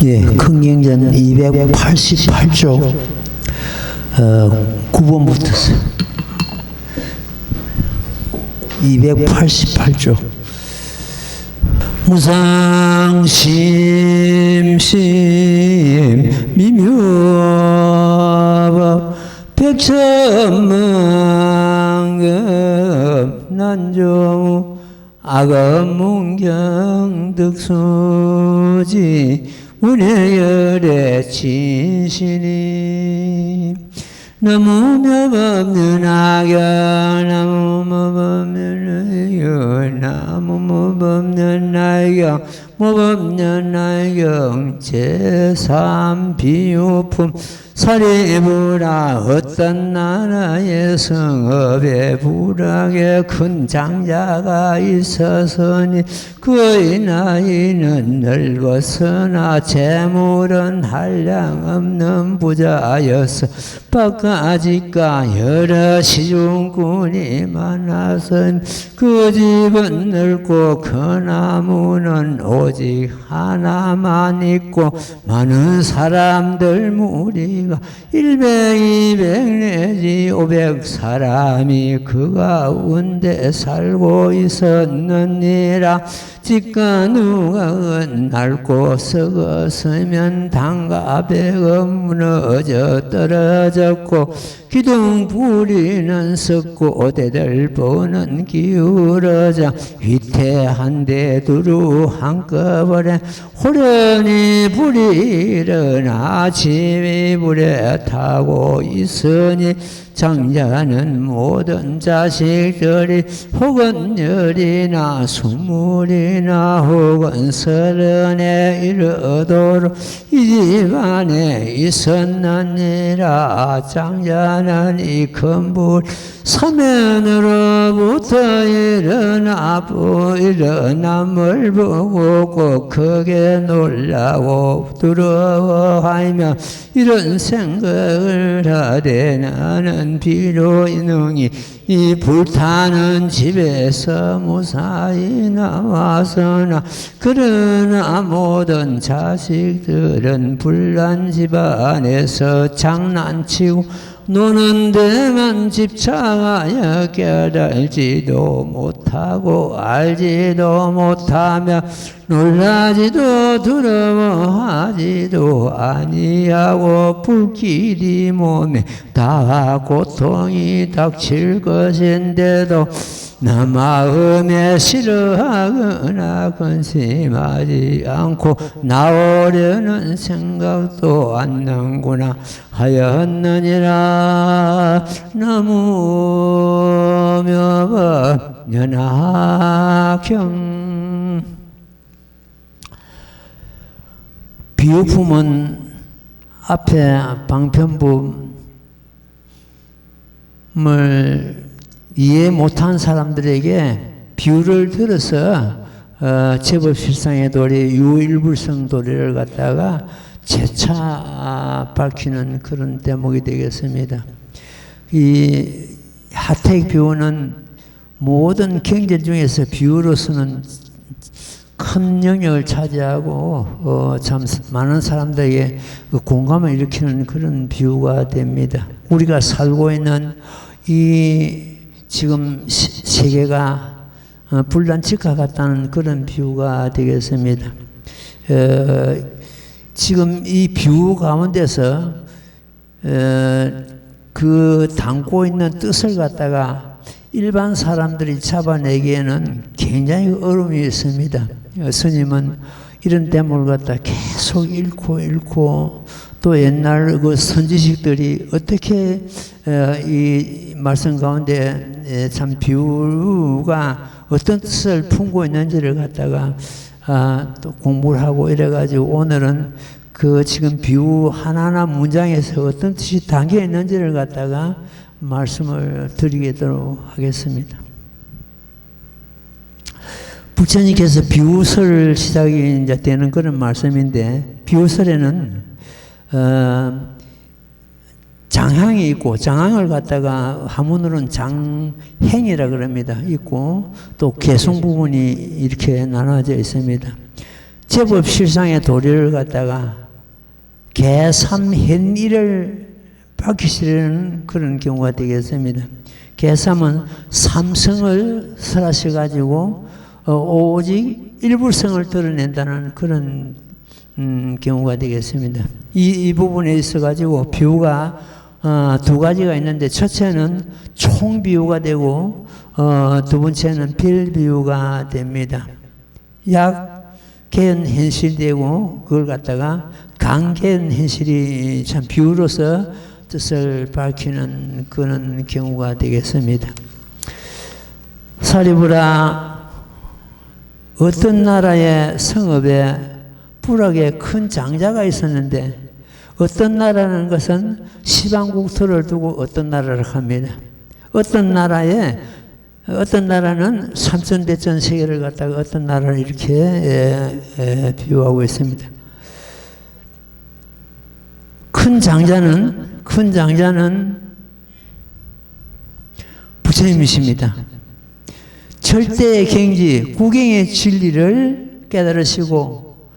예, 큰경전 288쪽 9번부터 288쪽 무상심심 미묘법 백천만급 난조 악업문경 득수지 운해열의 진실이 나무 묘없는 악연 나무 몹없는 의연 나무 몹없는 날경 몹없는 날경 제3 비유품 사리부라 어떤 나라의 성읍에 부락에 큰 장자가 있었으니 그의 나이는 늙었으나 재물은 한량없는 부자였어. 바가지가 여러 시중꾼이 많아서 그 집은 넓고 그 나무는 오직 하나만 있고 많은 사람들 무리가 100, 200 내지 500 사람이 그 가운데 살고 있었느니라. 집과 누가 낡고 썩었으면 당과 배가 무너져 떨어졌고 기둥 부리는 썩고 대들보는 기울어져 위태한데 두루 한꺼번에 호련히 불이 일어나 집이 불에 타고 있으니 장자는 모든 자식들이 혹은 열이나 스물이나 혹은 30에 이르도록 이 집안에 있었느니라. 장자는 이 큰 불 사면으로부터 일어남을 보고 꼭 크게 놀라고 두려워하며 이런 생각을 하되 나는 비로 능히 이 불타는 집에서 무사히 나와서나 그러나 모든 자식들은 불난 집안에서 장난치고 노는 데만 집착하여 깨달지도 못하고 알지도 못하며 놀라지도 두려워하지도 아니하고 불길이 몸에 다 고통이 닥칠 것인데도 나 마음에 싫어하거나 근심하지 않고 나오려는 생각도 않는구나 하였느니라. 나무 묘법 연합형 비유품은 앞에 방편부를 이해 못한 사람들에게 비유를 들어서 제법실상의 도리, 유일불성 도리를 갖다가 재차 밝히는 그런 대목이 되겠습니다. 이 하택 비유는 모든 경제 중에서 비유로서는 큰 영역을 차지하고 참 많은 사람들에게 공감을 일으키는 그런 비유가 됩니다. 우리가 살고 있는 이 지금 세계가 불난치과 같다는 그런 비유가 되겠습니다. 지금 이 비유 가운데서 그 담고 있는 뜻을 갖다가 일반 사람들이 잡아내기에는 굉장히 어려움이 있습니다. 스님은 이런 대목을 갖다 계속 읽고 또 옛날 그 선지식들이 어떻게 이 말씀 가운데 참 비유가 어떤 뜻을 품고 있는지를 갖다가 또 공부를 하고 이래가지고 오늘은 그 지금 비유 하나하나 문장에서 어떤 뜻이 담겨 있는지를 갖다가 말씀을 드리도록 하겠습니다. 부처님께서 비유설 시작이 이제 되는 그런 말씀인데 비유설에는 장향이 있고 장향을 갖다가 한문으로는 장행이라 그럽니다. 있고 또 개성 부분이 이렇게 나눠져 있습니다. 제법 실상의 도리를 갖다가 개삼현일을 밝히시려는 그런 경우가 되겠습니다. 개삼은 삼성을 설하셔 가지고 오직 일부성을 드러낸다는 그런 경우가 되겠습니다. 이 부분에 있어 가지고 비유가 두 가지가 있는데, 첫째는 총비유가 되고 두 번째는 빌비유가 됩니다. 약개연 현실되고 그걸 갖다가 강개연 현실이 참 비유로서 뜻을 밝히는 그런 경우가 되겠습니다. 사리부라, 어떤 나라의 성읍에 불악에 큰 장자가 있었는데, 어떤 나라라는 것은 시방국토를 두고 어떤 나라를 합니다. 어떤 나라는 삼천대천 세계를 갖다가 어떤 나라를 이렇게 비유하고 있습니다. 큰 장자는 부처님이십니다. 절대의 경지, 구경의 진리를 깨달으시고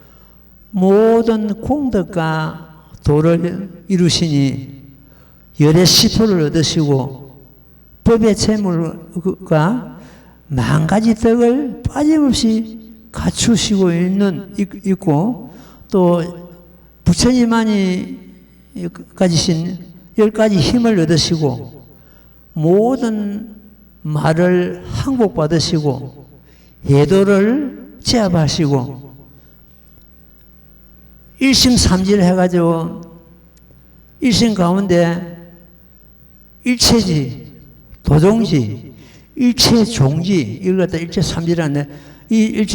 모든 공덕과 도를 이루시니 열의 시포를 얻으시고 법의 재물과 만가지 떡을 빠짐없이 갖추시고 있고, 또 부처님만이 가지신 10가지 힘을 얻으시고 모든 말을 항복받으시고 예도를 제압하시고 일심삼지를 해가지고 일심 가운데 일체지, 도종지, 일체종지, 이걸 갖다 일체삼지라는데, 이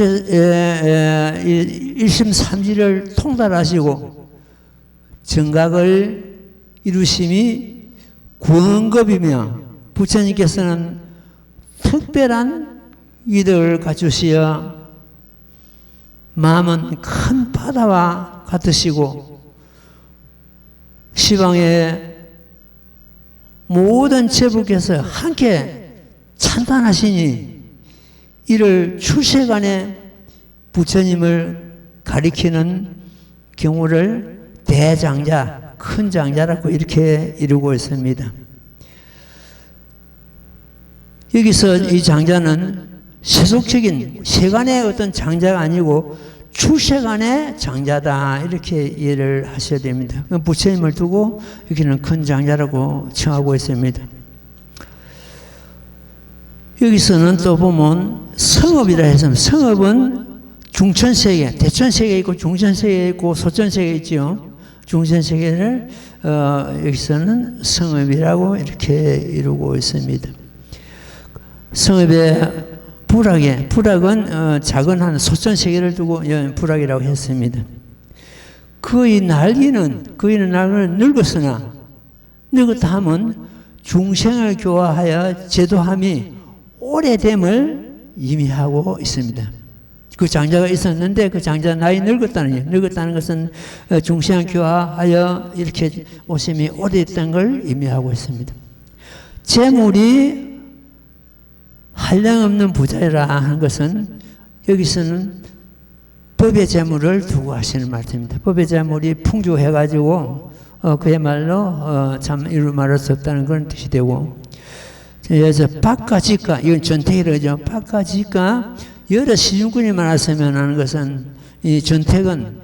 일심삼지를 통달하시고 정각을 이루심이 구원급이며, 부처님께서는 특별한 위덕을 갖추시어 마음은 큰 바다와 같으시고 시방의 모든 제부께서 함께 찬탄하시니, 이를 출세간에 부처님을 가리키는 경우를 대장자, 큰 장자라고 이렇게 이루고 있습니다. 여기서 이 장자는 세속적인 세간의 어떤 장자가 아니고 출세간의 장자다, 이렇게 이해를 하셔야 됩니다. 부처님을 두고 여기는 큰 장자라고 칭하고 있습니다. 여기서는 또 보면 성읍이라 해서, 성읍은 중천세계, 대천세계 있고 중천세계 있고 소천세계 있죠. 중천세계를 여기서는 성읍이라고 이렇게 이루고 있습니다. 성읍의 불악은 작은 한 소천세계를 두고 불악이라고 했습니다. 그의 날개는 늙었으나 늙었다 함은 중생을 교화하여 제도함이 오래됨을 의미하고 있습니다. 그 장자가 있었는데 그 장자 나이 늙었다는 것은 중생을 교화하여 이렇게 오심이 오래됐다는 걸 의미하고 있습니다. 재물이 한량없는 부자라 하는 것은 여기서는 법의 재물을 두고 하시는 말씀입니다. 법의 재물이 풍족해가지고 그야말로 참 이루 말할 수 없다는 그런 뜻이 되고, 그래서 박가지가, 이건 전택이라죠. 박가지가 여러 시중꾼이 많았으면 하는 것은, 이 전택은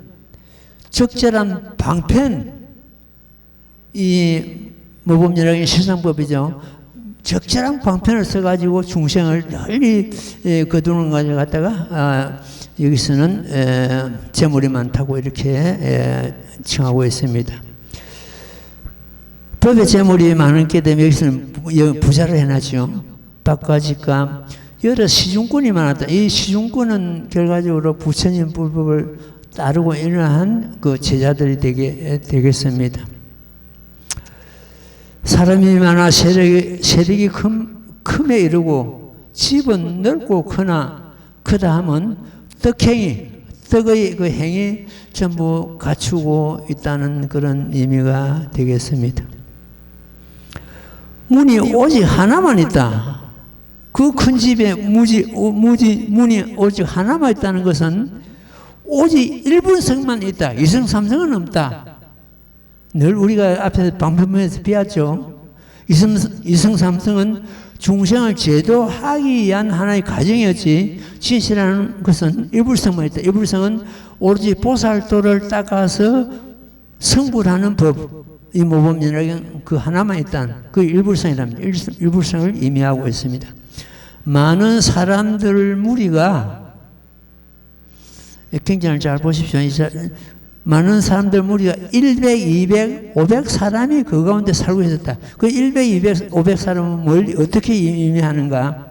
적절한 방편, 이 모범이라는 실상법이죠. 적절한 방편을 써가지고 중생을 널리 거두는 것을 갖다가 여기서는 재물이 많다고 이렇게 칭하고 있습니다. 법의 재물이 많게 되면 여기서는 부자를 해놨죠. 박가지가 여러 시중꾼이 많았다. 이 시중꾼은 결과적으로 부처님 불법을 따르고 일어난 그 제자들이 되겠습니다. 사람이 많아 세력이 큼에 이르고 집은 넓고 크다 하면 떡의 그 행이 전부 갖추고 있다는 그런 의미가 되겠습니다. 문이 오직 하나만 있다. 그 큰 집에 문이 오직 하나만 있다는 것은 오직 일분성만 있다. 이성 삼성은 없다. 늘 우리가 앞에서 방편문에서 배웠죠. 이성 삼성은 중생을 제도하기 위한 하나의 과정이었지, 진실이라는 것은 일불성만 있다. 일불성은 오로지 보살도를 닦아서 성불하는 법, 이 모범이라는 그 하나만 있다. 그 일불성이랍니다. 일불성을 의미하고 있습니다. 많은 사람들 무리가, 굉장히 잘 보십시오. 많은 사람들 무리가 100, 200, 500 사람이 그 가운데 살고 있었다. 그 100, 200, 500 사람은 뭘 어떻게 의미하는가?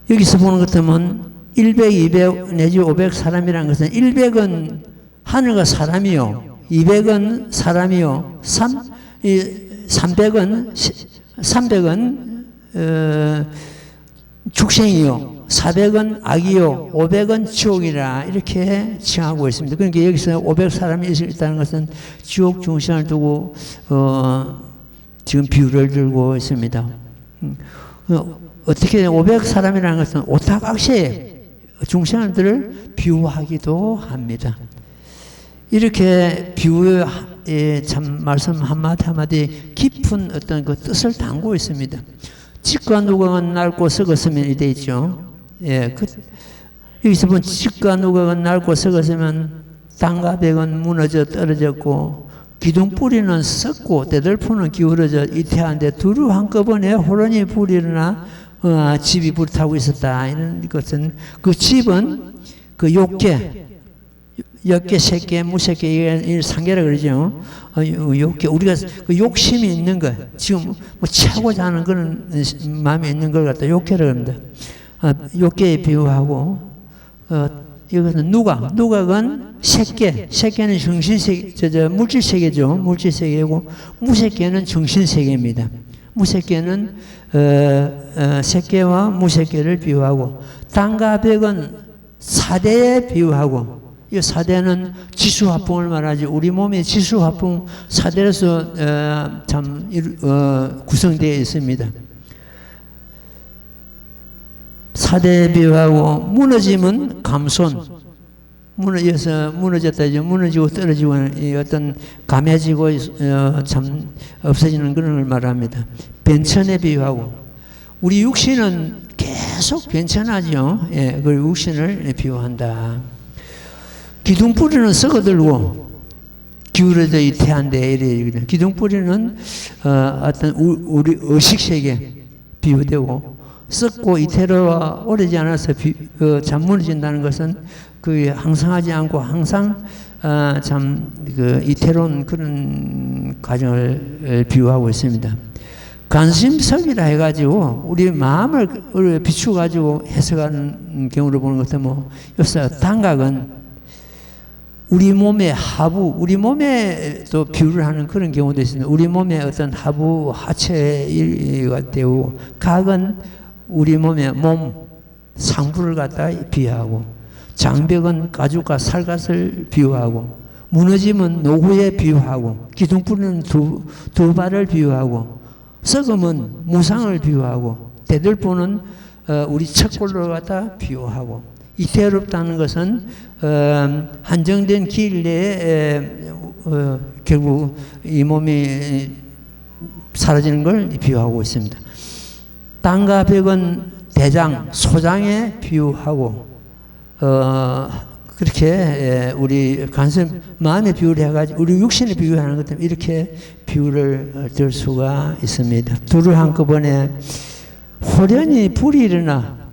여기서 보는 것 같으면 100, 200 내지 500 사람이라는 것은 100은 하늘과 사람이요, 200은 사람이요, 300은 축생이요, 400은 악이요, 500은 지옥이라 이렇게 칭하고 있습니다. 그러니까 여기서 500사람이 있다는 것은 지옥 중생을 두고 지금 비유를 들고 있습니다. 어떻게 500사람이라는 것은 오탁악세 중생들을 비유하기도 합니다. 이렇게 비유의 참 말씀 한마디 한마디 깊은 어떤 그 뜻을 담고 있습니다. 찌과 누각은 낡고 썩었으면 이래 있죠. 예, 여기서 보면 찌과 누각은 낡고 썩었으면 땅과 벽은 무너져 떨어졌고 기둥뿌리는 썩고 대들포는 기울어져 이태한데 두루 한꺼번에 호련히 불이 일어나 집이 불타고 있었다. 이런 것은 그 집은 그 욕계, 역계, 색계, 무색계, 이 상계라 그러죠. 욕계, 우리가 그 욕심이 있는 거, 지금 뭐 차고자 하는 그런 마음이 있는 걸 갖다 욕계라 그럽니다. 욕계에 비유하고, 이것은 누각은 색계, 색계는 정신세계, 물질세계죠. 물질세계고, 무색계는 정신세계입니다. 무색계는, 색계와 무색계를 비유하고, 땅과 벽은 사대에 비유하고, 이 사대는 지수화풍을 말하지, 우리 몸의 지수화풍 사대로서 구성되어 있습니다. 사대에 비유하고, 무너짐은 감손, 무너졌다, 무너지고 떨어지고 어떤 감해지고 참 없어지는 그런 걸 말합니다. 변천에 비유하고, 우리 육신은 계속 변천하죠. 예, 그 육신을 비유한다. 기둥뿌리는 썩어들고 기울어져 이태한데 이래. 기둥뿌리는 어떤 우리 의식세계 비유되고, 썩고 이태로와 오래지 않아서 무너진다는 것은 그 항상하지 않고 항상 그 이태로운 그런 과정을 비유하고 있습니다. 관심석이라 해가지고 우리 마음을 비추가지고 해석하는 경우를 보는 것 같으면, 여기서 단각은 우리 몸의 하부, 우리 몸에 또 비유를 하는 그런 경우도 있습니다. 우리 몸의 어떤 하부, 하체가 되고, 각은 우리 몸의 상부를 갖다 비유하고, 장벽은 가죽과 살갗을 비유하고, 무너짐은 노후에 비유하고, 기둥뿌리는 두 발을 비유하고, 썩음은 무상을 비유하고, 대들보는 우리 척골을 갖다 비유하고, 이태롭다는 것은 한정된 길 내에 결국 이 몸이 사라지는 걸 비유하고 있습니다. 땅과 벽은 대장, 소장에 비유하고, 그렇게 우리 간섭, 마음의 비유를 해가지고 우리 육신에 비유하는 것 때문에 이렇게 비유를 들 수가 있습니다. 둘을 한꺼번에 호련히 불이 일어나,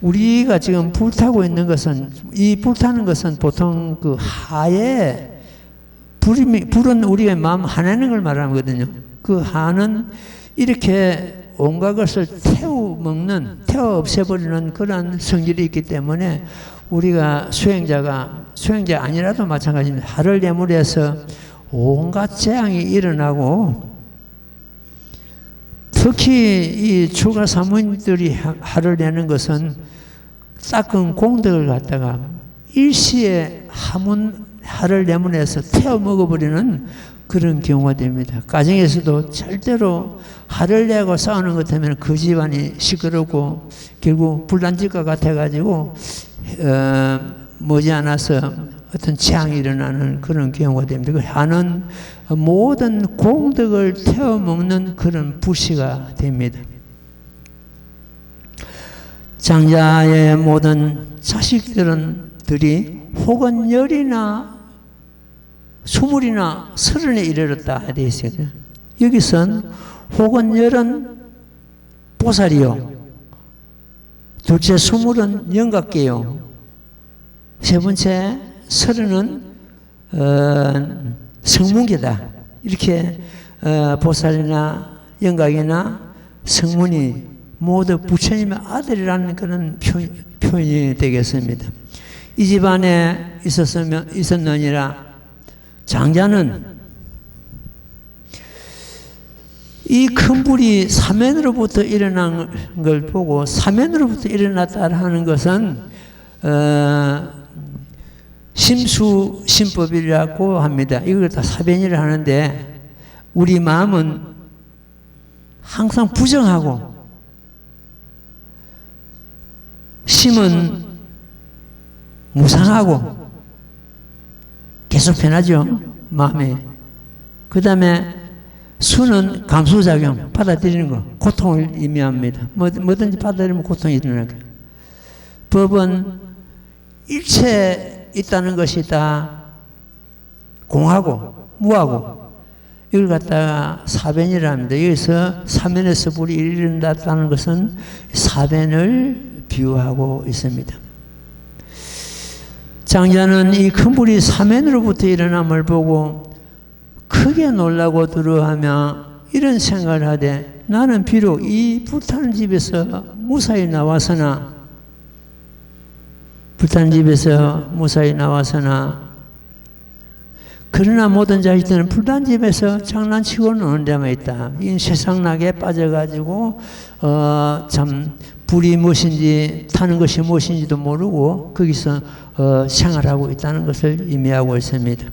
우리가 지금 불타고 있는 것은, 이 불타는 것은 보통 그 하에, 불은 우리의 마음 하나는 걸 말하거든요. 그 하는 이렇게 온갖 것을 태워 없애버리는 그런 성질이 있기 때문에, 우리가 수행자 아니라도 마찬가지입니다. 하를 내물에서 온갖 재앙이 일어나고, 특히 이 출가 사모님들이 하를 내는 것은 닦은 공덕을 갖다가 일시에 하를 내문에서 태워 먹어버리는 그런 경우가 됩니다. 가정에서도 절대로 화를 내고 싸우는 것 때문에 그 집안이 시끄럽고 결국 불난집과 같아가지고 머지않아서 어떤 재앙이 일어나는 그런 경우가 됩니다. 그 화는 모든 공덕을 태워먹는 그런 불씨가 됩니다. 장자의 모든 자식들이 혹은 열이나 스물이나 서른에 이르렀다 되어 있어요. 여기선 혹은 열은 보살이요, 둘째 스물은 영각계요, 세 번째 서른은 성문계다. 이렇게 보살이나 영각이나 성문이 모두 부처님의 아들이라는 그런 표현이 되겠습니다. 이 집안에 있었느니라. 장자는 이 큰 불이 사면으로부터 일어난 걸 보고, 사면으로부터 일어났다 하는 것은 심수심법이라고 합니다. 이걸 다 사변이라 하는데, 우리 마음은 항상 부정하고, 심은 무상하고 계속 변하죠, 마음에. 그 다음에 수는 감수작용, 받아들이는 거, 고통을 의미합니다. 뭐든지 받아들이면 고통이 일어나요. 법은 일체 있다는 것이 다 공하고 무하고, 이걸 갖다가 사변이라 합니다. 여기서 사면에서 불이 일어난다는 것은 사변을 비유하고 있습니다. 장자는 이 큰 불이 사면으로부터 일어남을 보고 크게 놀라고 두려워하며 이런 생각을 하되, 나는 비록 이 불타는 집에서 무사히 나와서나 그러나 모든 자식들은 불탄 집에서 장난치고 노는 데만 있다. 이 세상락에 빠져가지고 참 불이 무엇인지, 타는 것이 무엇인지도 모르고 거기서 생활하고 있다는 것을 의미하고 있습니다.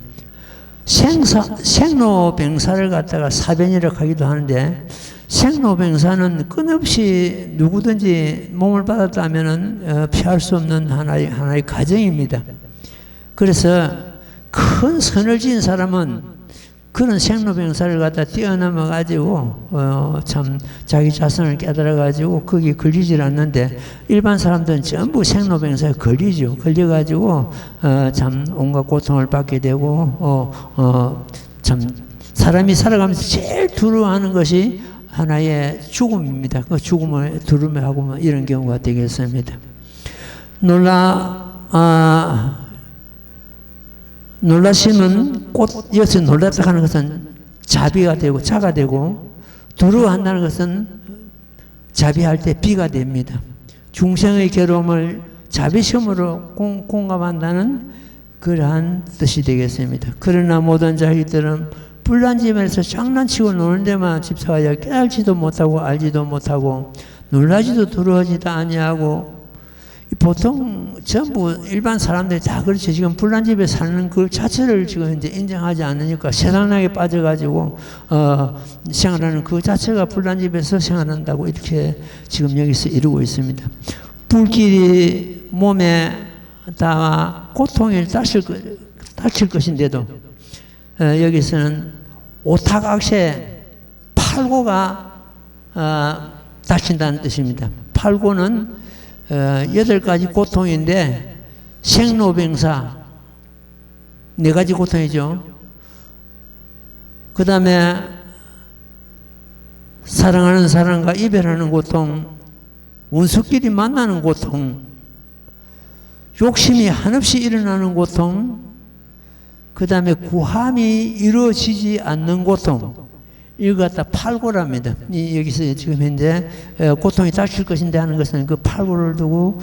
생로병사를 갖다가 사변이라고 하기도 하는데, 생로병사는 끊임없이 누구든지 몸을 받았다면 피할 수 없는 하나의 과정입니다. 그래서 큰 선을 지은 사람은 그런 생로병사를 갖다 뛰어넘어 가지고 참 자기 자선을 깨달아 가지고 거기 걸리질 않는데, 일반 사람들은 전부 생로병사에 걸리죠. 걸려 가지고 참 온갖 고통을 받게 되고 참 사람이 살아가면서 제일 두려워하는 것이 하나의 죽음입니다. 그 죽음을 두려워하고 이런 경우가 되겠습니다. 놀라심은 여기서 놀랐다 하는 것은 자비가 되고 자가 되고, 두려워한다는 것은 자비할 때 비가 됩니다. 중생의 괴로움을 자비심으로 공감한다는 그러한 뜻이 되겠습니다. 그러나 모든 자식들은 불난 집에서 장난치고 노는 데만 집착하여 깨달지도 못하고 알지도 못하고 놀라지도 두려워하지도 아니하고, 보통 전부 일반 사람들이 다 그렇죠. 지금 불난 집에 사는 그 자체를 지금 이제 인정하지 않으니까 세상락에 빠져가지고 생활하는 그 자체가 불난 집에서 생활한다고 이렇게 지금 여기서 이루고 있습니다. 불길이 몸에 다 고통을 다칠 것인데도 여기서는 오탁악세, 팔고가 다친다는 뜻입니다. 팔고는 8가지 고통인데, 생로병사 4가지 고통이죠. 그 다음에 사랑하는 사람과 이별하는 고통, 원수끼리 만나는 고통, 욕심이 한없이 일어나는 고통, 그 다음에 구함이 이루어지지 않는 고통, 이거 갖다 팔고랍니다. 여기서 지금 현재 고통이 닥칠 것인데 하는 것은 그 팔고를 두고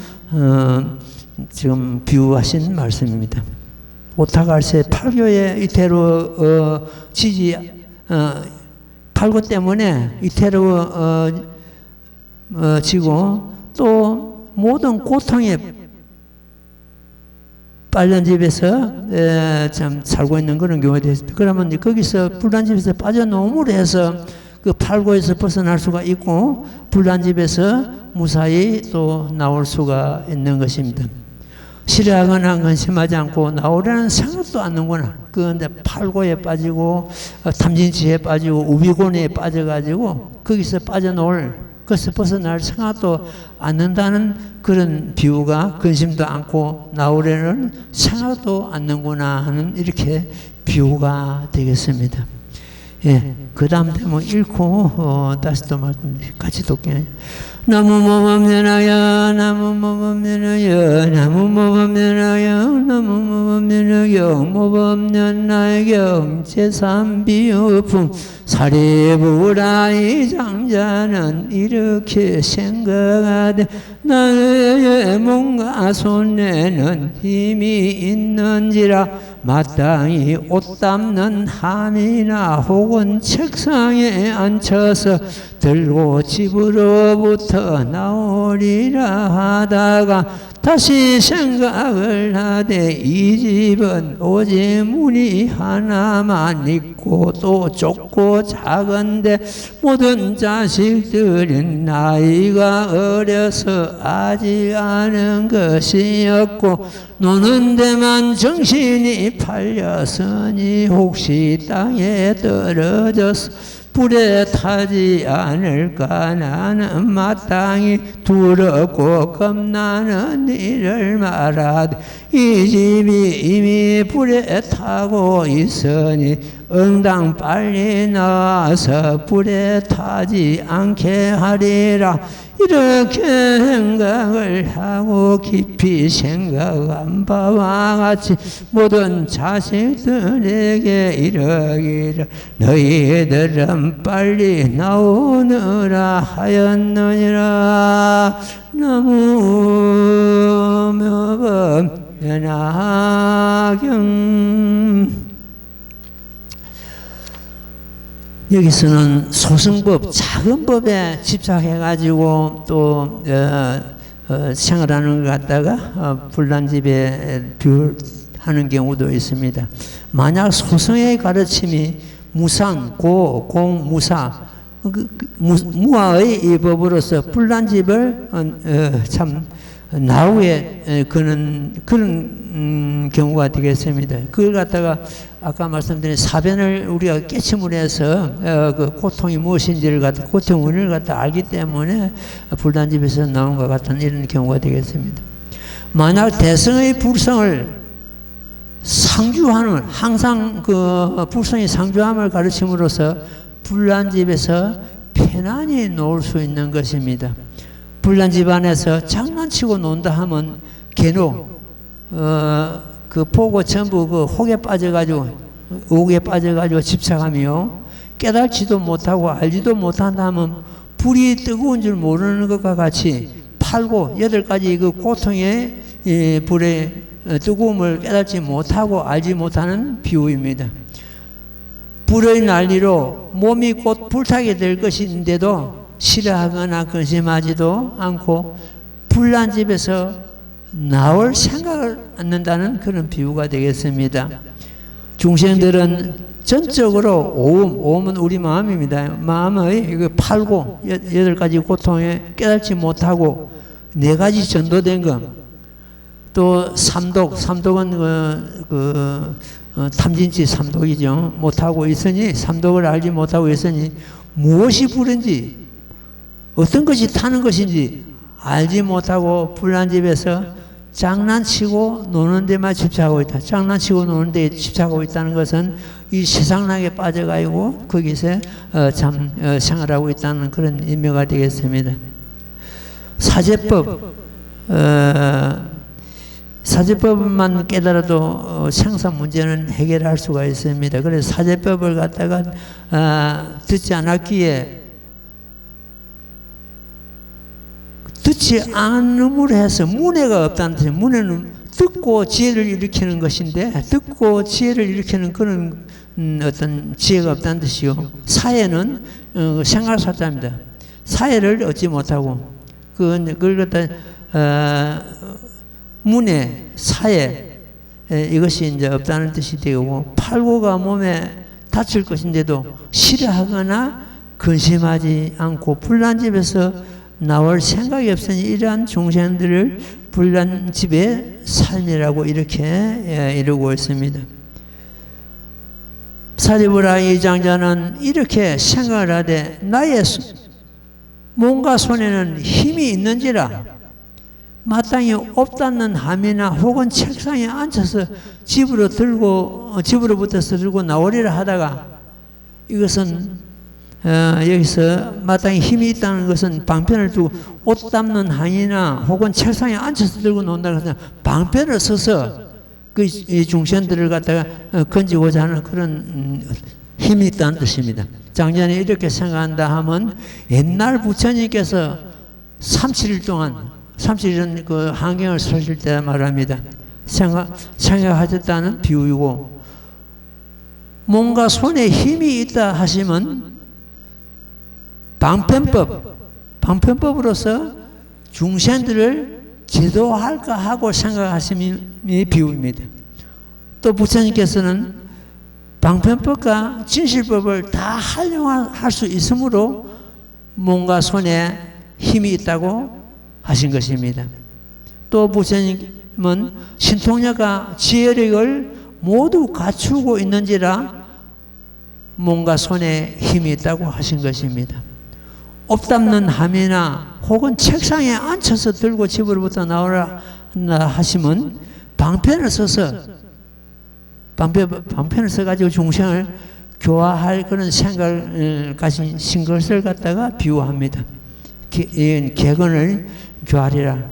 지금 비유하신 말씀입니다. 오타갈세 팔교의 이태로 팔고 때문에 이태로지고 또 모든 고통에 빨간 집에서 참 살고 있는 그런 경우가 되었습니다. 그러면 이제 거기서 불난 집에서 빠져나옴으로 해서 그 팔고에서 벗어날 수가 있고 불난 집에서 무사히 또 나올 수가 있는 것입니다. 싫어하거나 근심하지 않고 나오려는 생각도 않는구나. 그런데 팔고에 빠지고 탐진치에 빠지고 우비곤에 빠져가지고 거기서 빠져나올 그것을 벗어날 생각도 않는다는 그런 비유가 근심도 않고 나오려는 생각도 않는구나 하는 이렇게 비유가 되겠습니다. 예, 그 다음 대목 읽고 다시 또 말씀드릴게요. 같이 돕게요. 나무 모범면하여 나무 모범면하여 나무 모범면하여 나무 모범면하여 모범면 나경 제3비유품 사리부라이 장자는 이렇게 생각하되 나의 몸과 손에는 힘이 있는지라 마땅히 옷 닦는 함이나 혹은 책상에 앉혀서 들고 집으로부터 나오리라 하다가 다시 생각을 하되 이 집은 오직 문이 하나만 있고 또 좁고 작은데 모든 자식들은 나이가 어려서 아직 아는 것이었고 노는 데만 정신이 팔렸으니 혹시 땅에 떨어져서 불에 타지 않을까 나는 마땅히 두렵고 겁나는 일을 말하되 이 집이 이미 불에 타고 있으니 응당 빨리 나와서 불에 타지 않게 하리라. 이렇게 생각을 하고 깊이 생각한 바와 같이 모든 자식들에게 이르기를 너희들은 빨리 나오느라 하였느니라. 나무 묘법 연하경. 여기서는 소승법, 작은 법에 집착해가지고 또 생활하는 것 같다가 불난집에 비유하는 경우도 있습니다. 만약 소승의 가르침이 무상, 공, 무사, 무아의 이 법으로서 불난집을 참 나오게 그런 경우가 되겠습니다. 그걸 갖다가 아까 말씀드린 사변을 우리가 깨침을 해서 그 고통이 무엇인지를 갖다 고통의 원인을 갖다 알기 때문에 불단집에서 나온 것 같은 이런 경우가 되겠습니다. 만약 대성의 불성을 상주하는 항상 그 불성의 상주함을 가르침으로써 불난집에서 편안히 놓을 수 있는 것입니다. 불난 집안에서 장난치고 논다 하면 개노 그 보고 전부 그 혹에 빠져가지고 옥에 빠져가지고 집착하며 깨달지도 못하고 알지도 못한다 하면 불이 뜨거운 줄 모르는 것과 같이 팔고 8가지 그 고통의 불의 뜨거움을 깨닫지 못하고 알지 못하는 비유입니다. 불의 난리로 몸이 곧 불타게 될 것인데도 싫어하거나 근심하지도 않고 불난 집에서 나올 생각을 않는다는 그런 비유가 되겠습니다. 중생들은 전적으로 오음은 우리 마음입니다. 마음의 그 팔고 8가지 고통에 깨닫지 못하고 4가지 전도된 것, 또 삼독은 탐진치 삼독이죠. 못하고 있으니 삼독을 알지 못하고 있으니 무엇이 불인지 어떤 것이 타는 것인지 알지 못하고 불난 집에서 장난치고 노는 데만 집착하고 있다. 장난치고 노는 데에 집착하고 있다는 것은 이 세상락에 빠져가지고 거기서 생활하고 있다는 그런 의미가 되겠습니다. 사제법만 깨달아도 생산 문제는 해결할 수가 있습니다. 그래서 사제법을 갖다가 듣지 않았기에 듣지 않음으로 해서 문해가 없다는 뜻이에요. 문해는 듣고 지혜를 일으키는 것인데 듣고 지혜를 일으키는 그런 어떤 지혜가 없다는 뜻이요. 사회는 생활사자입니다. 사회를 얻지 못하고 그걸 갖다 문해, 사회 이것이 이제 없다는 뜻이 되고, 팔고가 몸에 다칠 것인데도 싫어하거나 근심하지 않고 불난집에서 나올 생각이 없으니 이러한 중생들을 불난집의 삶이라고 이렇게 이루고 있습니다. 사리부라 이 장자는 이렇게 생각을 하되 나의 몸과 손에는 힘이 있는지라 마땅히 없닿는 함이나 혹은 책상에 앉아서 집으로부터서 들고 나오리라 하다가, 이것은 여기서 마땅히 힘이 있다는 것은 방편을 두고 옷 닦는 항이나 혹은 책상에 앉아서 들고 나온다는 것은 방편을 써서 그 중생들을 갖다가 건지고자 하는 그런 힘이 있다는 뜻입니다. 장자는 이렇게 생각한다 하면 옛날 부처님께서 37일 동안 37일은 그 환경을 설실 때 말합니다. 생각하셨다는 비유이고, 몸과 손에 힘이 있다 하시면 방편법으로서 중생들을 지도할까 하고 생각하심이 비유입니다. 또 부처님께서는 방편법과 진실법을 다 활용할 수 있으므로 몸과 손에 힘이 있다고 하신 것입니다. 또 부처님은 신통력과 지혜력을 모두 갖추고 있는지라 몸과 손에 힘이 있다고 하신 것입니다. 옷담는 함이나 혹은 책상에 앉혀서 들고 집으로부터 나오라 하시면 방편을 써서 방편을 써가지고 중생을 교화할 그런 생각을 가진 것을 갖다가 비유합니다. 객언을 교하리라.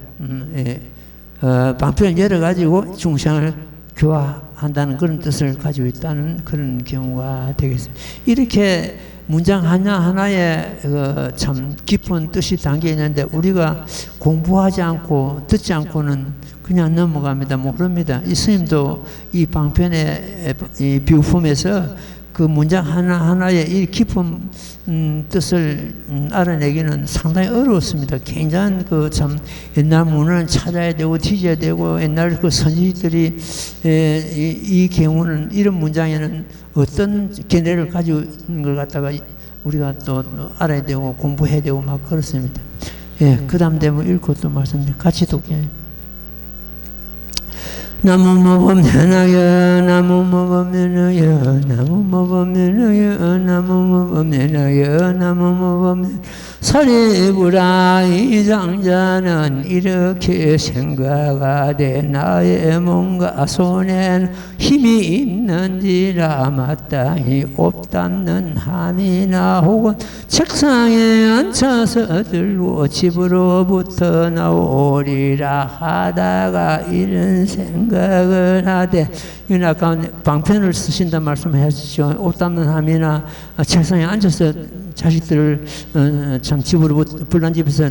방편을 열어가지고 중생을 교화한다는 그런 뜻을 가지고 있다는 그런 경우가 되겠습니다. 이렇게 문장 하나하나에 참 깊은 뜻이 담겨 있는데 우리가 공부하지 않고 듣지 않고는 그냥 넘어갑니다. 모릅니다. 이 스님도 이 방편의 이 비유품에서 그 문장 하나하나에 이 깊은 뜻을 알아내기는 상당히 어려웠습니다. 굉장한 그 참 옛날 문헌을 찾아야 되고 뒤져야 되고, 옛날 그 선지들이 이 경우는 이런 문장에는 어떤 견해를 가지고 있는 걸 갖다가 우리가 또 알아야 되고 공부해야 되고 막 그렇습니다. 예, 그 다음 되면 읽고 또 말씀드립니다. 같이 독해. 나무모범면하여 나무모범면하여 나무모범면하여 나무모범면하여 나무모범면 사리부라 이 장자는 이렇게 생각하되 나의 몸과 손엔 힘이 있는지라 마땅히 옷담는 함이나 혹은 책상에 앉아서 들고 집으로부터 나오리라 하다가 이런 생각을 하되, 이건 아까 방편을 쓰신다 말씀하셨죠. 옷담는 함이나 책상에 앉아서 자식들을 참 집으로 불난집에서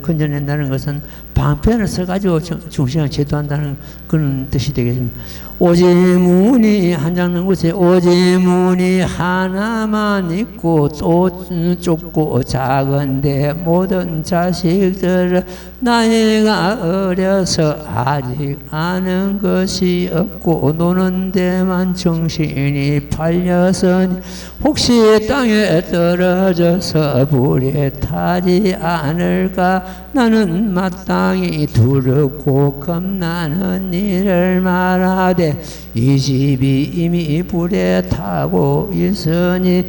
건져낸다는 것은 방편을 써가지고 중생을 제도한다는 그런 뜻이 되겠습니다. 오직 문이 한장는 곳에 오직 문이 하나만 있고 또 좁고 작은데 모든 자식들은 나이가 어려서 아직 아는 것이 없고 노는 데만 정신이 팔려서니 혹시 땅에 떨어져서 불에 타지 않을까 나는 마땅히 두렵고 겁나는 일을 말하되 이 집이 이미 불에 타고 있으니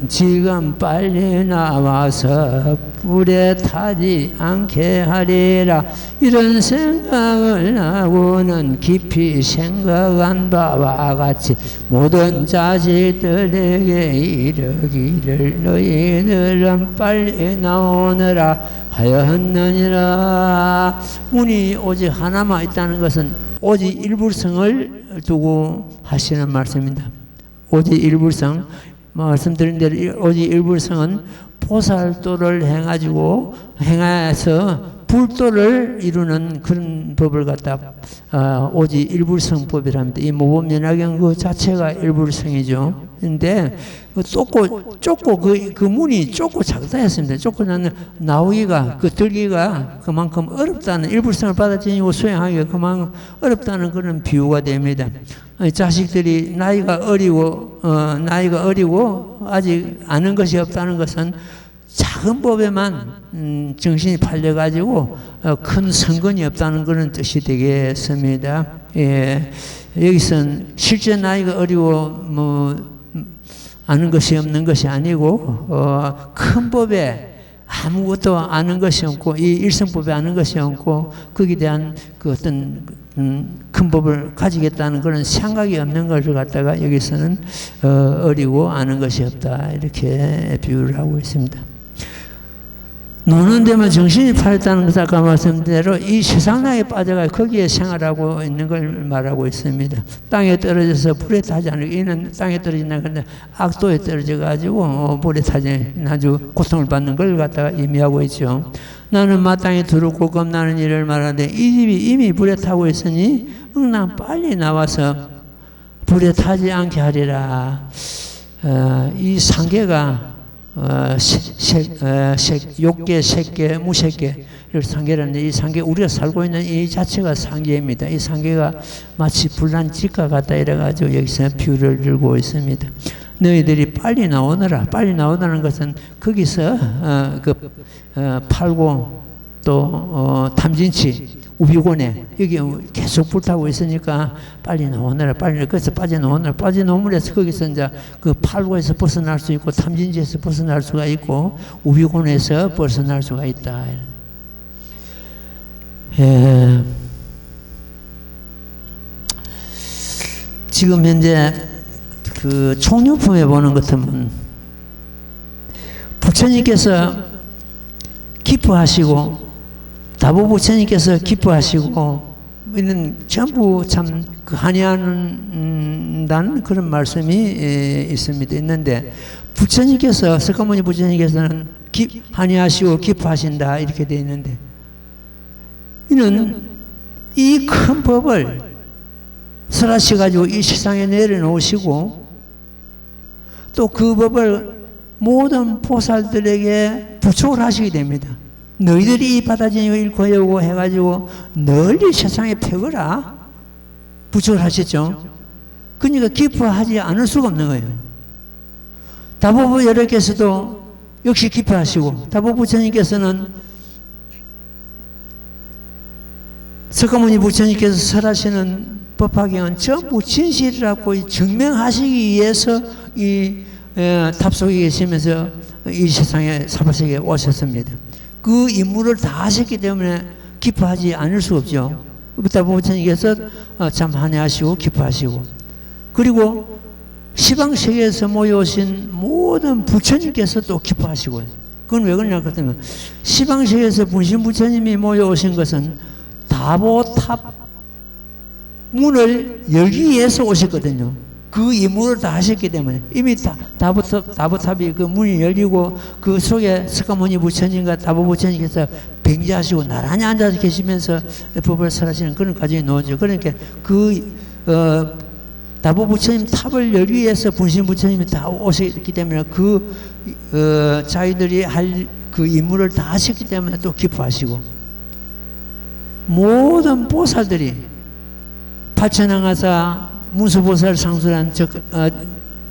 지금 빨리 나와서 불에 타지 않게 하리라. 이런 생각을 하고는 깊이 생각한 바와 같이 모든 자식들에게 이르기를 너희들은 빨리 나오느라 하였느니라. 문이 오직 하나만 있다는 것은 오직 일불성을 두고 하시는 말씀입니다. 오직 일불성, 말씀드린 대로 오직 일불성은 보살도를 행해서 불도를 이루는 그런 법을 갖다 오직 일불성법이랍니다. 이 모범연화경 그 자체가 일불성이죠. 근데 좁고 그 문이 좁고 작다 했습니다. 좁고 나는 나오기가 그 들기가 그만큼 어렵다는 일불성을 받아들이고 수행하기가 그만큼 어렵다는 그런 비유가 됩니다. 자식들이 나이가 어리고 아직 아는 것이 없다는 것은 작은 법에만 정신이 팔려가지고 큰 성근이 없다는 그런 뜻이 되겠습니다. 예, 여기서는 실제 나이가 어리고 아는 것이 없는 것이 아니고 큰 법에 아무것도 아는 것이 없고 이 일성법에 아는 것이 없고 거기에 대한 그 어떤 큰 법을 가지겠다는 그런 생각이 없는 것을 갖다가 여기서는 어리고 아는 것이 없다 이렇게 비유를 하고 있습니다. 노는 데만 정신이 팔렸다는 것은 아까 말씀드린 대로 이 세상락에 빠져가 거기에 생활하고 있는 걸 말하고 있습니다. 땅에 떨어져서 불에 타지 않고 이는 땅에 떨어진다 그런데 악도에 떨어져 가지고 불에 타지 아주 고통을 받는 걸 갖다가 의미하고 있죠. 나는 마땅히 두렵고 겁나는 일을 말하는데 이 집이 이미 불에 타고 있으니 난 빨리 나와서 불에 타지 않게 하리라. 이 상계가 욕계, 색계, 무색계를 상계라는데 이 상계 우리가 살고 있는 이 자체가 상계입니다. 이 상계가 마치 불난 집과 같다 이래가지고 여기서 비유를 들고 있습니다. 너희들이 빨리 나오너라. 빨리 나오다는 것은 거기서 팔고 또 탐진치 우비곤에 여기 계속 불타고 있으니까 빨리 나오느라 빨리 그래서 빠져나오느라 빠져나오면 거기서 이제 그 팔고에서 벗어날 수 있고 탐진지에서 벗어날 수가 있고 우비곤에서 벗어날 수가 있다. 예. 지금 현재 그 총류품에 보는 것 같으면 부처님께서 기뻐하시고 다보 부처님께서 기뻐하시고 이는 전부 참 그 한의하는다는 그런 말씀이 있습니다. 있는데 부처님께서 석가모니 부처님께서는 한의하시고 기뻐하신다 이렇게 되어 있는데 이는 이 큰 법을 설하시 가지고 이 세상에 내려놓으시고 또 그 법을 모든 보살들에게 부축을 하시게 됩니다. 너희들이 이 바다진이고 일코 여고 해가지고 널리 세상에 펴거라 부축을 하셨죠. 그러니까 기뻐하지 않을 수가 없는 거예요. 다보부 여러께서도 역시 기뻐하시고 다보 부처님께서는 석가모니 부처님께서 설하시는 법화경은 전부 진실이라고 증명하시기 위해서 이 탑속에 계시면서 이 세상에 사바세계에 오셨습니다. 그 임무를 다 하셨기 때문에 기뻐하지 않을 수 없죠. 그러다 부처님께서 참 한해하시고 기뻐하시고 그리고 시방세계에서 모여오신 모든 부처님께서 또 기뻐하시고요. 그건 왜 그러냐 그랬더니 시방세계에서 분신 부처님이 모여오신 것은 다보탑 문을 열기 위해서 오셨거든요. 그 임무를 다 하셨기 때문에 이미 다보탑이 그 문이 열리고 그 속에 석가모니 부처님과 다보 부처님께서 병자하시고 나란히 앉아서 계시면서 법을 설하시는 그런 과정이 나오죠. 그러니까 그 다보 부처님 탑을 열기 위해서 분신 부처님이 다 오셨기 때문에 그 자기들이 할 그 임무를 다 하셨기 때문에 또 기뻐하시고 모든 보살들이 파천항하사 문수보살, 상수란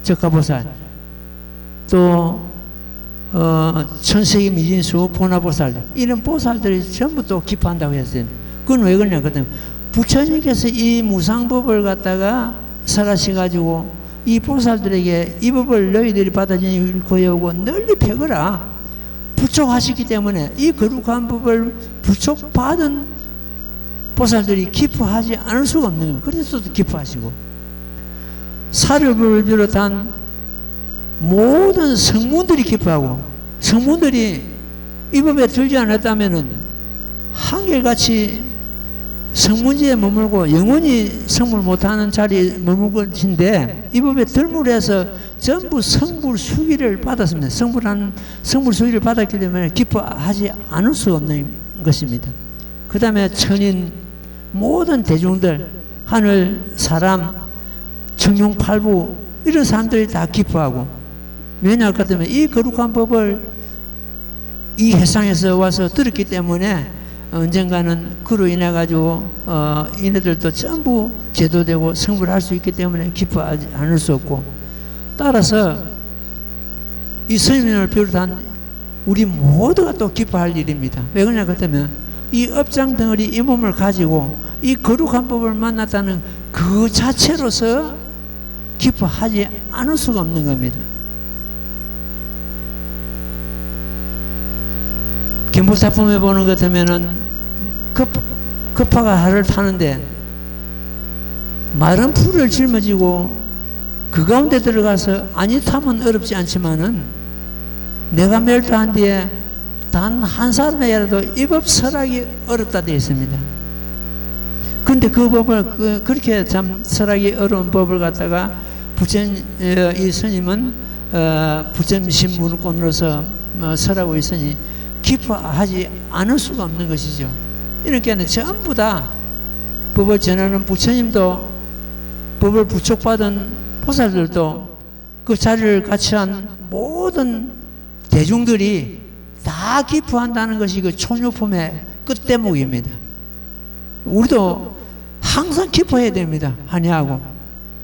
적가보살, 또 천세기 미진수, 보나보살 이런 보살들이 전부 또 기뻐한다고 했어요. 그건 왜 그러냐 그랬더니 부처님께서 이 무상법을 갖다가 설하셔가지고 이 보살들에게 이 법을 너희들이 받아들이고 고여오고 널리 펴거라 부촉하시기 때문에 이 거룩한 법을 부촉받은 보살들이 기뻐하지 않을 수가 없는 거예요. 그래서 또 기뻐하시고 사르부를 비롯한 모든 성문들이 기뻐하고 성문들이 이 법에 들지 않았다면은 한결같이 성문지에 머물고 영원히 성불 못하는 자리에 머물고 계신데 이 법에 들물해서 전부 성불 수기를 받았습니다. 성불 수기를 받았기 때문에 기뻐하지 않을 수 없는 것입니다. 그 다음에 천인 모든 대중들, 하늘, 사람, 청룡팔부 이런 사람들이 다 기뻐하고, 왜냐 하면 이 거룩한 법을 이 해상에서 와서 들었기 때문에 언젠가는 그로 인해 가지고 이네들도 전부 제도되고 성불할 수 있기 때문에 기뻐하지 않을 수 없고, 따라서 이 스님을 비롯한 우리 모두가 또 기뻐할 일입니다. 왜 그러냐 그러면 이 업장 덩어리 이 몸을 가지고 이 거룩한 법을 만났다는 그 자체로서 기뻐하지 않을 수가 없는 겁니다. 경보사품에 보는 것 같으면은 급파가 하를 타는데 마른 풀을 짊어지고 그 가운데 들어가서 아니 타면 어렵지 않지만은 내가 멸도한 뒤에 단 한 사람에게라도 이 법 설하기 어렵다 되어 있습니다. 그런데 그 법을 그렇게 참 설하기 어려운 법을 갖다가 이 스님은 부처신문권으로서 설하고 있으니 기뻐하지 않을 수가 없는 것이죠. 이렇게 전부 다 법을 전하는 부처님도, 법을 부촉받은 보살들도, 그 자리를 같이 한 모든 대중들이 다 기뻐한다는 것이 그 총유품의 끝대목입니다. 우리도 항상 기뻐해야 됩니다. 하냐고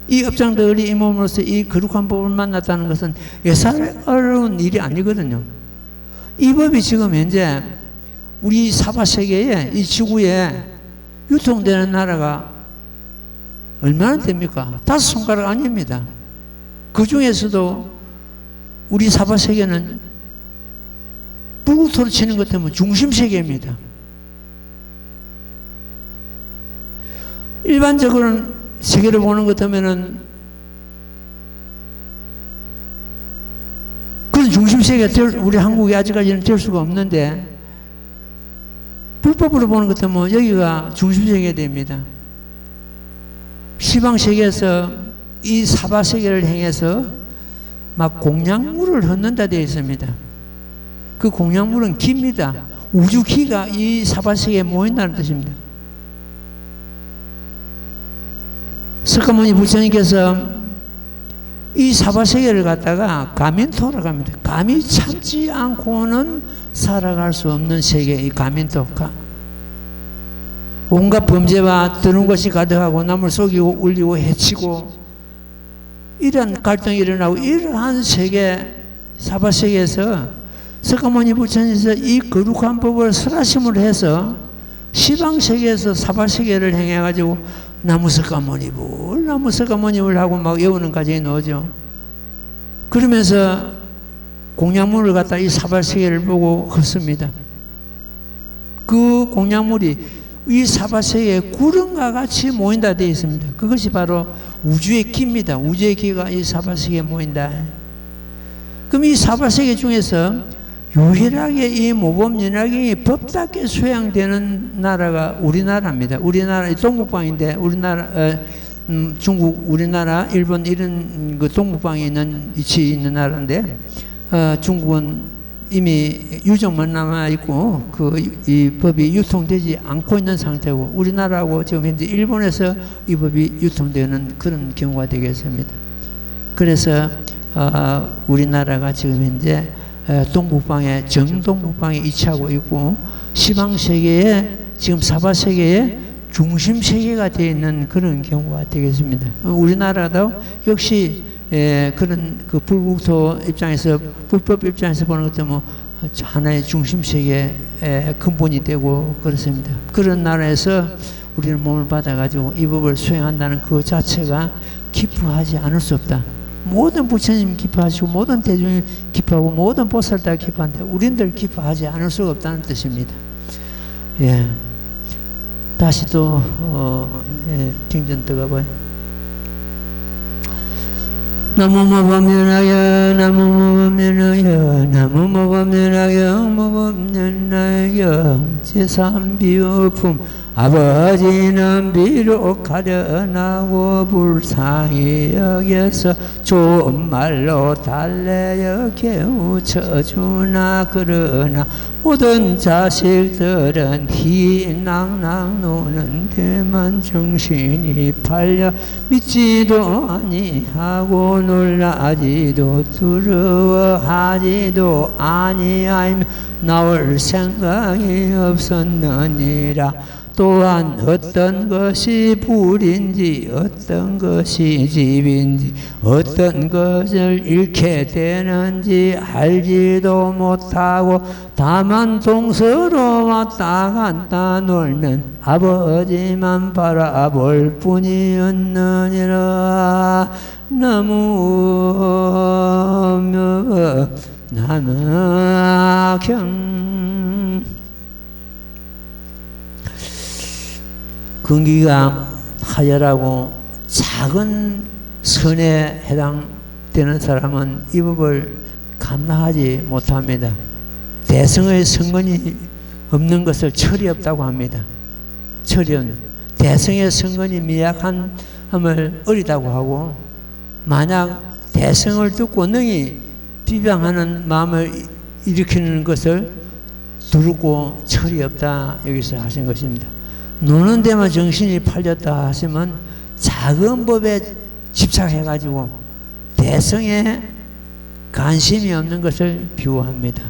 이 업장들이 이 몸으로서 이 거룩한 법을 만났다는 것은 예사를 어려운 일이 아니거든요. 이 법이 지금 현재 우리 사바세계에, 이 지구에 유통되는 나라가 얼마나 됩니까? 5손가락 아닙니다. 그 중에서도 우리 사바세계는 불국토로 치는 것 같으면 중심세계입니다. 일반적으로는 세계를 보는 것 같으면은 그런 중심세계가 우리 한국이 아직까지는 될 수가 없는데, 불법으로 보는 것 같으면 여기가 중심세계가 됩니다. 시방세계에서 이 사바세계를 행해서 막 공양물을 헛는다 되어 있습니다. 그 공양물은 기입니다. 우주기가 이 사바세계에 모인다는 뜻입니다. 석가모니 부처님께서 이 사바세계를 갖다가 가민토라고 합니다. 감히 참지 않고는 살아갈 수 없는 세계, 이 가민토. 온갖 범죄와 드는 것이 가득하고 남을 속이고 울리고 해치고 이러한 갈등이 일어나고, 이러한 세계, 사바세계에서 석가모니 부처님께서 이 거룩한 법을 설하심을 해서 시방세계에서 사바세계를 행해가지고 나무석가모니불 하고 막 외우는 과정이 나오죠. 그러면서 공양물을 갖다 이 사바세계를 보고 걷습니다. 그 공양물이 이 사바세계에 구름과 같이 모인다 되어 있습니다. 그것이 바로 우주의 기입니다. 우주의 기가 이 사바세계에 모인다. 그럼 이 사바세계 중에서 유일하게 이 모범연화경이 법답게 수행되는 나라가 우리나라입니다. 우리나라 동북방인데, 우리나라 중국, 우리나라, 일본 이런 그 동북방에 있는 위치에 있는 나라인데, 중국은 이미 유적만 남아 있고 이 법이 유통되지 않고 있는 상태고, 우리나라하고 지금 현재 일본에서 이 법이 유통되는 그런 경우가 되겠습니다. 그래서 우리나라가 지금 현재 동북방에, 정동북방에 위치하고 있고, 시방세계에, 지금 사바세계에 중심세계가 되어 있는 그런 경우가 되겠습니다. 우리나라도 역시 그런 그 불국토 입장에서, 불법 입장에서 보는 것도 뭐 하나의 중심세계의 근본이 되고 그렇습니다. 그런 나라에서 우리는 몸을 받아가지고 이 법을 수행한다는 그 자체가 기뻐하지 않을 수 없다. 모든 부처님 기뻐하시고 모든 대중이 기뻐하고 모든 보살 다 기뻐하는데 우린들 기뻐하지 않을 수가 없다는 뜻입니다. 예. 다시 또 경전 들어가봐요. 나무모범면하여 나무모범면하여 나무모범면하여 모범면하여 제3비유품 아버지는 비록 가련하고 불쌍히 여겨서 좋은 말로 달래어 깨우쳐주나 그러나 모든 자식들은 희낭낭 노는 데만 정신이 팔려 믿지도 아니하고 놀라지도 두려워하지도 아니하며 나올 생각이 없었느니라. 또한 어떤 것이 불인지 어떤 것이 집인지 어떤 것을 잃게 되는지 알지도 못하고 다만 동서로 왔다 갔다 놀면 아버지만 바라볼 뿐이었느니라. 남경 근기가 하열하고 작은 선에 해당되는 사람은 이 법을 감당하지 못합니다. 대성의 성건이 없는 것을 철이 없다고 합니다. 철이 없는 대성의 성건이 미약함을 어리다고 하고 만약 대성을 듣고 능히 비방하는 마음을 일으키는 것을 두르고 철이 없다 여기서 하신 것입니다. 노는 데만 정신이 팔렸다 하시면 작은 법에 집착해가지고 대성에 관심이 없는 것을 비유합니다.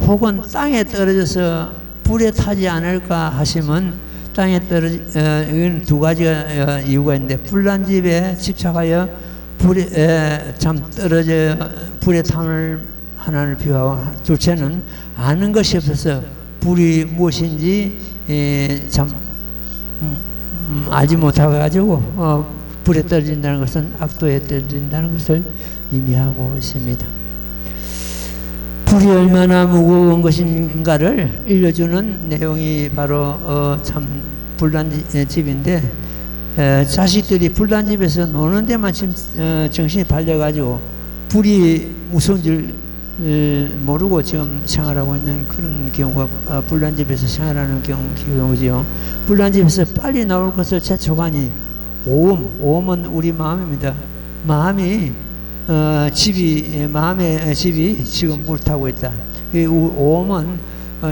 혹은 땅에 떨어져서 불에 타지 않을까 하시면 땅에 이건 두 가지가 이유가 있는데 불난 집에 집착하여 불에 떨어져 불에 타는 하나를 비유하고 둘째는 아는 것이 없어서 불이 무엇인지 알지 못해가지고 불에 떨어진다는 것은 악도에 떨어진다는 것을 의미하고 있습니다. 불이 얼마나 무거운 것인가를 일러주는 내용이 바로 참 불난 집인데 자식들이 불난 집에서 노는 데만 정신이 팔려가지고 불이 무서운 줄 모르고 지금 생활하고 있는 그런 경우가 불난 집에서 생활하는 경우지요. 불난 집에서 빨리 나올 것을 재촉하니 오음은 우리 마음입니다. 마음이 마음의 집이 지금 불타고 있다. 이 오음은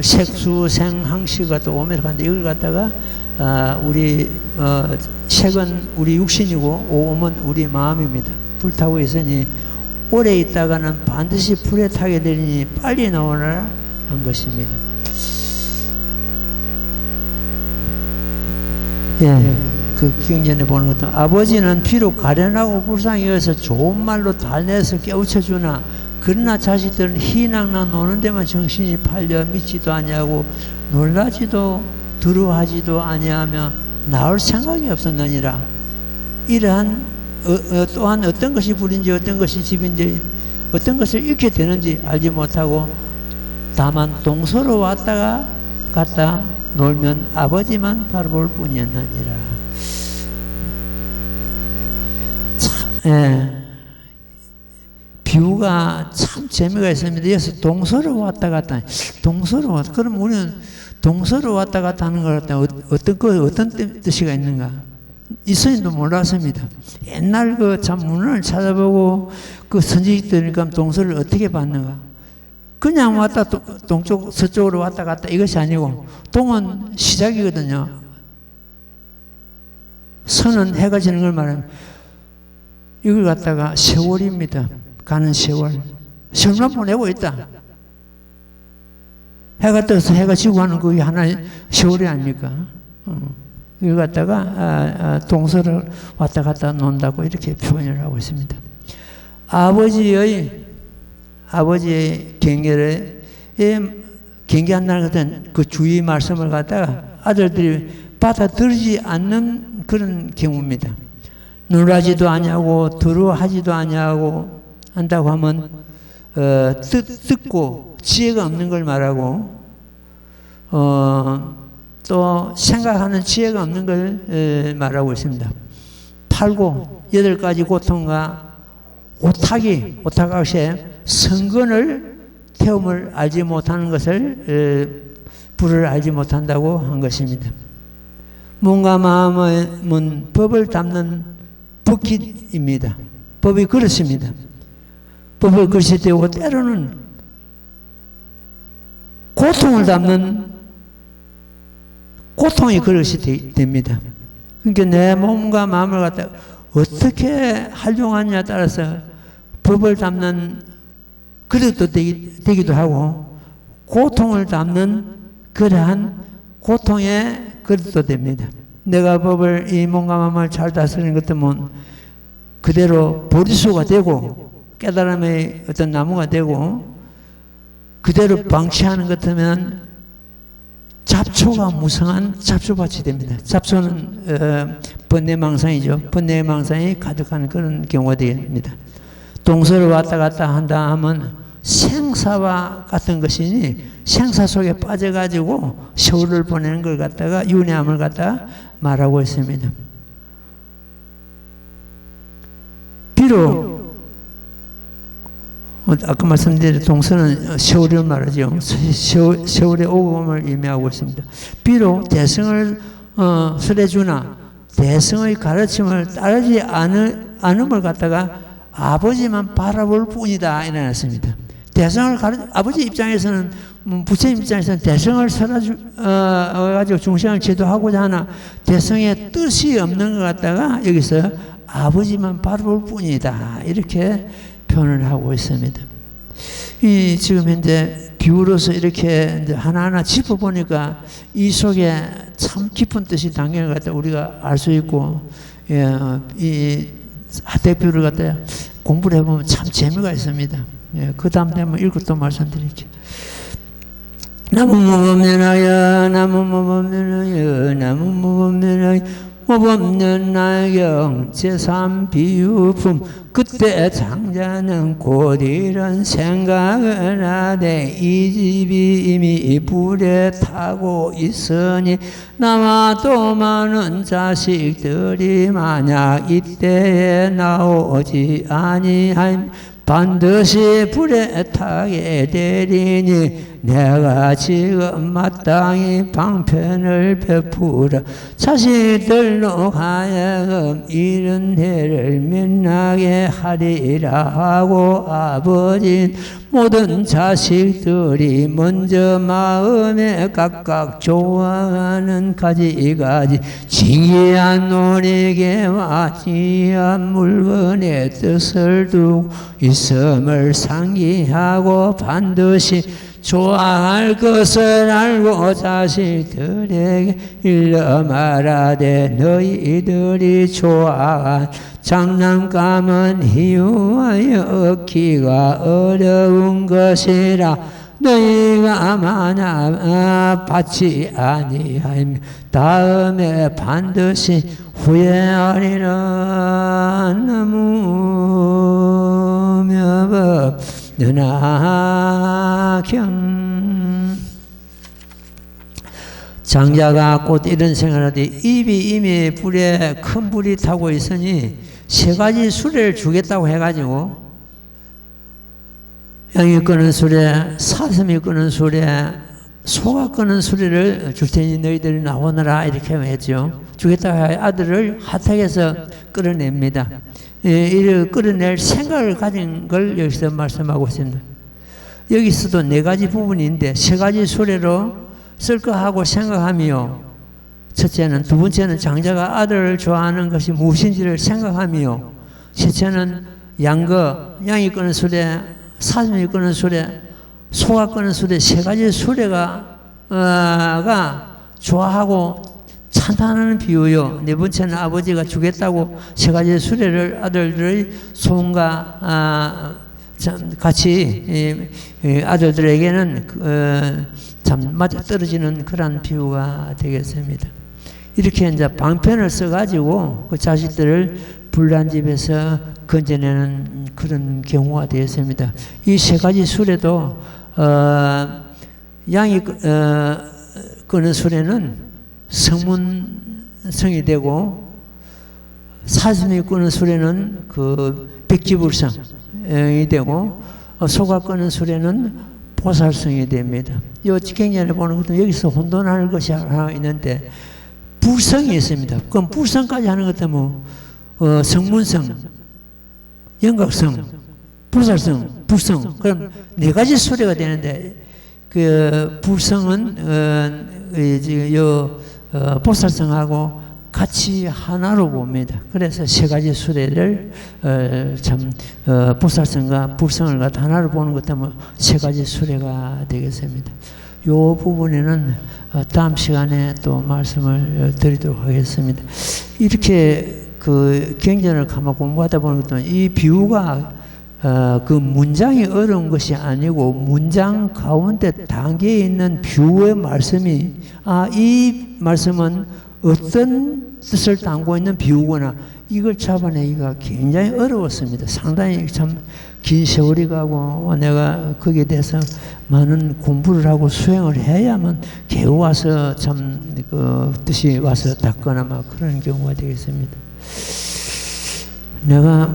색수생항시가 또 오음이라고 하는데 이걸 갖다가 우리 색은 우리 육신이고 오음은 우리 마음입니다. 불타고 있으니 오래 있다가는 반드시 불에 타게 되니 빨리 나오라 한 것입니다. 예, 그 경전에 보는 것도 아버지는 비록 가련하고 불쌍히 여겨서 좋은 말로 달래서 깨우쳐주나 그러나 자식들은 희낭낭 노는 데만 정신이 팔려 믿지도 아니하고 놀라지도 두려워하지도 아니하며 나올 생각이 없었느니라. 이러한 또한 어떤 것이 불인지 어떤 것이 집인지 어떤 것을 잃게 되는지 알지 못하고 다만 동서로 왔다가 갔다 놀면 아버지만 바라볼 뿐이었느니라. 참, 비유가 참 재미가 있습니다. 여기서 동서로 왔다 갔다 동서로 왔다 그럼 우리는 동서로 왔다 갔다 하는 걸 갖다 어떤 뜻이가 있는가? 이스라엘도 몰랐습니다. 옛날 그 참 문헌을 찾아보고 그 선지식들이니까 동서를 어떻게 봤는가? 그냥 왔다 동쪽 서쪽으로 왔다 갔다 이것이 아니고 동은 시작이거든요. 선은 해가 지는 걸 말하면 이걸 갖다가 세월입니다. 가는 세월. 세월만 보내고 있다. 해가 떠서 해가 지고 가는 그게 하나의 세월이 아닙니까? 이걸 갖다가 동서를 왔다 갔다 논다고 이렇게 표현을 하고 있습니다. 아버지의 경계한다는 것은 그 주의 말씀을 갖다가 아들들이 받아들이지 않는 그런 경우입니다. 놀라지도 아니하고 두려워하지도 아니하고 한다고 하면 듣고 지혜가 없는 걸 말하고 또 생각하는 지혜가 없는 걸 말하고 있습니다. 팔고 8가지 고통과 오탁악시에 성근을 태움을 알지 못하는 것을 불을 알지 못한다고 한 것입니다. 몸과 마음은 법을 담는 부킷입니다. 법이 그릇입니다. 법을 그릇이 되고 때로는 고통을 담는 고통의 그릇이 됩니다. 그러니까 내 몸과 마음을 갖다 어떻게 활용하느냐에 따라서 법을 담는 그릇도 되기도 하고 고통을 담는 그러한 고통의 그릇도 됩니다. 내가 법을 이 몸과 마음을 잘 다스리는 것 때문에 그대로 보리수가 되고 깨달음의 어떤 나무가 되고 그대로 방치하는 것 같으면 잡초가 무성한 잡초밭이 됩니다. 잡초는 번뇌망상이죠. 번뇌망상이 가득한 그런 경우가 됩니다. 동서를 왔다 갔다 한다 하면 생사와 같은 것이니 생사 속에 빠져가지고 세월을 보내는 걸 갖다가 윤회함을 갖다가 말하고 있습니다. 비록 아까 말씀드린 동서는 세월을 말하죠. 세월의 오금을 의미하고 있습니다. 비록 대승을 설해주나 대승의 가르침을 따르지 않음을 갖다가 아버지만 바라볼 뿐이다 이래놨습니다. 아버지 입장에서는 부처님 입장에서는 대승을 설해가지고 중생을 제도하고자 하나 대승의 뜻이 없는 것 같다가 여기서 아버지만 바라볼 뿐이다 이렇게 표현을 하고 있습니다. 지금 현재 비유로서 이렇게 하나하나 짚어보니까 이 속에 참 깊은 뜻이 담긴 것 같다 우리가 알 수 있고, 이 하대표를 갖다 공부를 해보면 참 재미가 있습니다. 그 다음 되면 읽고 또 말씀드릴게요. 나무무법면하여 나무무법면하여 나무무법면하여 모법면 나경 제3비유품 그때 장자는 곧 이런 생각을 하되 이 집이 이미 불에 타고 있으니 남아도 많은 자식들이 만약 이때에 나오지 아니하면 반드시 불에 타게 되리니 내가 지금 마땅히 방편을 베풀어 자식들로 하여금 이런 해를 면하게 하리라 하고 아버진 모든 자식들이 먼저 마음에 각각 좋아하는 가지가지 진귀한 놀이개와 진귀한 물건의 뜻을 두고 있음을 상기하고 반드시 좋아할 것을 알고 자식들에게 일러 말하되 너희들이 좋아한 장난감은 희유하여 얻기가 어려운 것이라 너희가 만약 받지 아니하면 다음에 반드시 후회하리라. 나무며법 은하경 장자가 곧 이런 생각하되 입이 이미 불에 큰 불이 타고 있으니 세 가지 수레를 주겠다고 해가지고 양이 끄는 수레, 사슴이 끄는 수레, 소가 끄는 수레를 줄 테니 너희들이 나오너라 이렇게 했죠. 주겠다고 해 아들을 하탁에서 끌어냅니다. 이를 끌어낼 생각을 가진 걸 여기서 말씀하고 있습니다. 여기서도 네 가지 부분인데 세 가지 수레로 쓸까 하고 생각하며 첫째는 두 번째는 장자가 아들을 좋아하는 것이 무엇인지를 생각하며 셋째는 양이 끄는 수레, 사슴이 끄는 수레, 소가 끄는 수레 세 가지 수레가 좋아하고 찬탄하는 비유요. 네 번째는 아버지가 주겠다고 세 가지 수레를 아들들의 소원과 같이 아들들에게는 참 맞아 떨어지는 그런 비유가 되겠습니다. 이렇게 이제 방편을 써가지고 그 자식들을 불난 집에서 건져내는 그런 경우가 되었습니다. 이 세 가지 수레도 양이 끄는 수레는 성문성이 되고 사슴이 끄는 수레는 그 백지불성이 되고 소가 끄는 수레는 보살성이 됩니다. 이 직행전에 보는 것도 여기서 혼돈할 것이 하나 있는데 불성이 있습니다. 그럼 불성까지 하는 것도 뭐 성문성, 영각성, 불살성, 불성. 그럼 네 가지 수레가 되는데 그 불성은 보살성하고 같이 하나로 봅니다. 그래서 세 가지 수레를 보살성과 불성을 갖다 하나로 보는 것 때문에 세 가지 수레가 되겠습니다. 이 부분에는 다음 시간에 또 말씀을 드리도록 하겠습니다. 이렇게 그 경전을 가만 공부하다 보니까 이 비유가 그 문장이 어려운 것이 아니고 문장 가운데 담겨 있는 비유의 말씀이 이 말씀은 어떤 뜻을 담고 있는 비유구나 이걸 잡아내기가 굉장히 어려웠습니다. 상당히 참 긴 세월이 가고 내가 거기에 대해서 많은 공부를 하고 수행을 해야만 겨우 와서 참 그 뜻이 와서 닿거나 막 그런 경우가 되겠습니다. 내가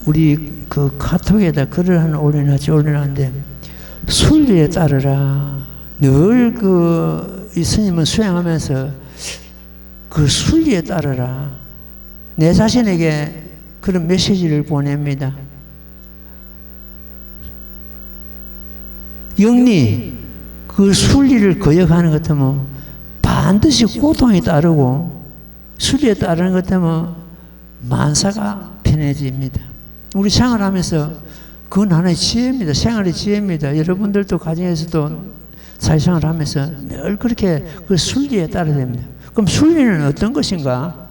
우리 그 카톡에다 글을 하나 올려놨는데 순리에 따르라. 늘 이 스님은 수행하면서 그 순리에 따르라. 내 자신에게 그런 메시지를 보냅니다. 영리, 그 순리를 거역하는 것 같으면 반드시 고통이 따르고 순리에 따르는 것 같으면 만사가 편해집니다. 우리 생활하면서 그건 하나의 지혜입니다. 생활의 지혜입니다. 여러분들도 가정에서도 사회생활을 하면서 늘 그렇게 그 순리에 따라야 됩니다. 그럼 순리는 어떤 것인가?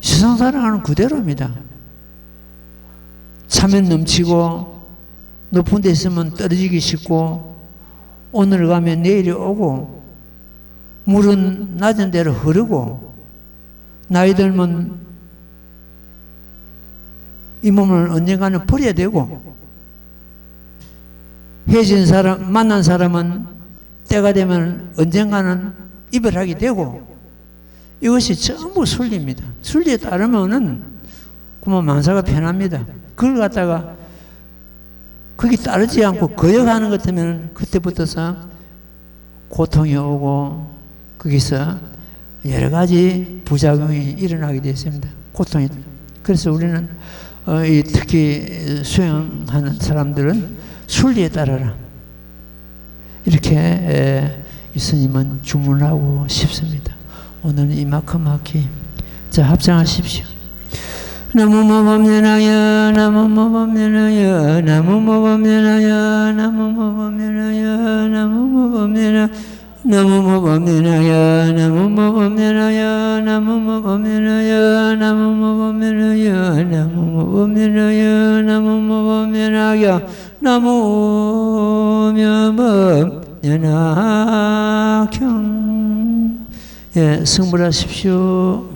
세상 살아가는 그대로입니다. 차면 넘치고 높은 데 있으면 떨어지기 쉽고 오늘 가면 내일이 오고 물은 낮은 대로 흐르고 나이 들면 이 몸을 언젠가는 버려야 되고 헤어진 사람, 만난 사람은 때가 되면 언젠가는 이별하게 되고 이것이 전부 순리입니다. 순리에 따르면은 그만 만사가 편합니다. 그걸 갖다가 거기 따르지 않고 거역하는 것 같으면 그때부터서 고통이 오고 거기서 여러 가지 부작용이 일어나게 되어 있습니다. 고통이. 그래서 우리는 특히 수행하는 사람들은 순리에 따라라. 이렇게 이 스님은 주문하고 싶습니다. 오늘은 이만큼 하기. 자, 합장하십시오. 나무모범면하여 나무모범면하여 나무모범면하여 나무모범면하여 나무모범면하여 나무모범면하여 나무모범면하여 나무모범면하여 나무모범면하여 나무모범면하여 나무모범면하여 나무모범면하경. 예, 승불하십시오.